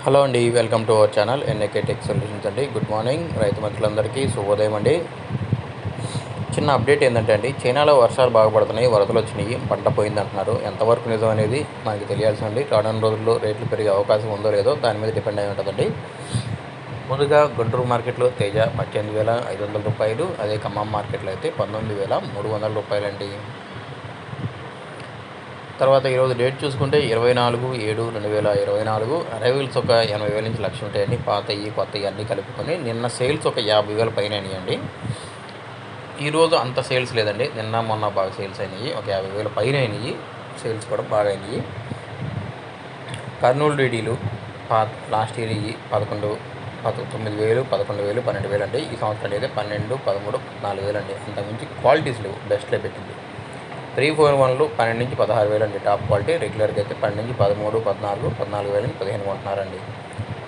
Hello అండి, welcome to our channel NAK tech solutions అండి. Good morning రైతు మిత్రులందరికీ శుభోదయం అండి. చిన్న అప్డేట్ ఏంటంటే అండి, చైనాలో వర్షాలు బాగా పడుతున్నాయి, వరదలు వచ్చినాయి, పంట పోయింది అంటున్నారు. ఎంతవరకు నిజం అనేది మనకి తెలియాల్సింది. రానున్న రోజుల్లో రేట్లు పెరిగే అవకాశం ఉందో లేదో దాని మీద డిపెండ్ అయి ఉంటుందండి. ముందుగా గుంటూరు మార్కెట్లో తేజ 18,500 రూపాయలు, అదే ఖమ్మం మార్కెట్లో అయితే 19,300 రూపాయలు అండి. తర్వాత ఈరోజు డేట్ చూసుకుంటే 24/7/2024 అరైవల్స్ ఒక 80,000 నుంచి లక్ష ఉంటాయండి. పాతవి కొత్తవి అన్నీ కలుపుకొని నిన్న సేల్స్ ఒక 50,000 పైన అయినాయండి. ఈరోజు అంత సేల్స్ లేదండి, నిన్న మొన్న బాగా సేల్స్ అయినాయి, ఒక 50,000 పైన అయినాయి, సేల్స్ కూడా బాగా అయినాయి. కర్నూలు డీడీలు లాస్ట్ ఇయర్ 11, 9,000, 11,000, 12,000 అండి. ఈ సంవత్సరం అయితే 12, 13, 14,000 అండి. అంతకుమించి క్వాలిటీస్ లేవు, బెస్ట్లో పెట్టింది. 341లు 12 నుంచి 16,000 అండి టాప్ క్వాలిటీ. రెగ్యులర్గా అయితే 12 నుంచి 13, 14, 14,000 నుంచి 15 కొంటున్నారండి.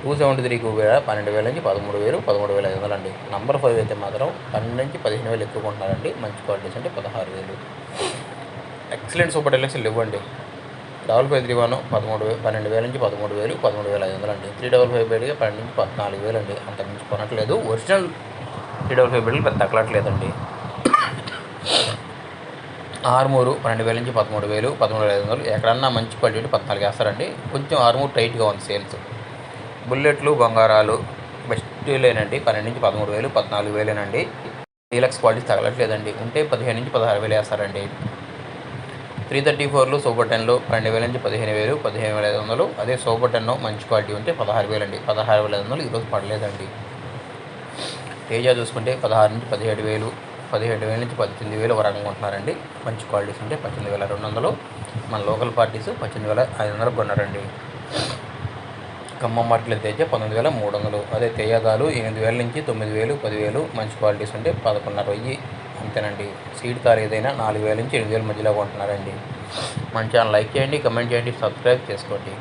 273 కూడా 12,000 నుంచి 13,000, 13,500 అండి. నంబర్ 5 అయితే మాత్రం 12 నుంచి 15,000 ఎక్కువ కొంటున్నారండి. మంచి క్వాలిటీస్ అంటే 16,000. ఎక్సలెంట్ సూపర్ డెలక్స్ ఇవ్వండి. 5531 12,000 నుంచి 13,000, 13,500 అండి. 355 బయటగా 12 నుంచి 14,000 అండి. అంతకుమించి కొనట్లేదు. ఒరిజినల్ 355 బయటలు పెద్ద తగ్గట్లేదండి. ఆర్మూరు 12,000 నుంచి 13,000, 13,500. ఎక్కడన్నా మంచి క్వాలిటీ 14 వేస్తారండి. కొంచెం ఆర్మూర్ టైట్గా ఉంది సేల్స్. బుల్లెట్లు బంగారాలు బెస్ట్లేనండి. 12 నుంచి 13,000, 14,000 డీలక్స్ క్వాలిటీస్ తగలట్లేదండి. ఉంటే 15 నుంచి 16,000 వేస్తారండి. 334లు సూపర్ 10లు 12,000 నుంచి 15,000, 15,500. అదే సూపర్ 10 మంచి క్వాలిటీ ఉంటే 16,000 అండి. 16,500 ఈరోజు పడలేదండి. తేజ చూసుకుంటే 16 నుంచి 17,000, 17,000 నుంచి 18,000 ఒక రకంగా ఉంటున్నారండి. మంచి క్వాలిటీస్ ఉంటే 18,200. మన లోకల్ పార్టీస్ 18,500 కొన్నారండి. ఖమ్మం మార్కెట్లో తేజ 19,300. అదే తేజాదాలు 8,000 నుంచి 9,000, 10,000. మంచి క్వాలిటీస్ ఉంటే 11,500 అంతేనండి. సీడ్ తార్ ఏదైనా 4,000 నుంచి 8,000 మధ్యలో కొంటున్నారండి. మన ఛానల్ లైక్ చేయండి, కమెంట్ చేయండి, సబ్స్క్రైబ్ చేసుకోండి.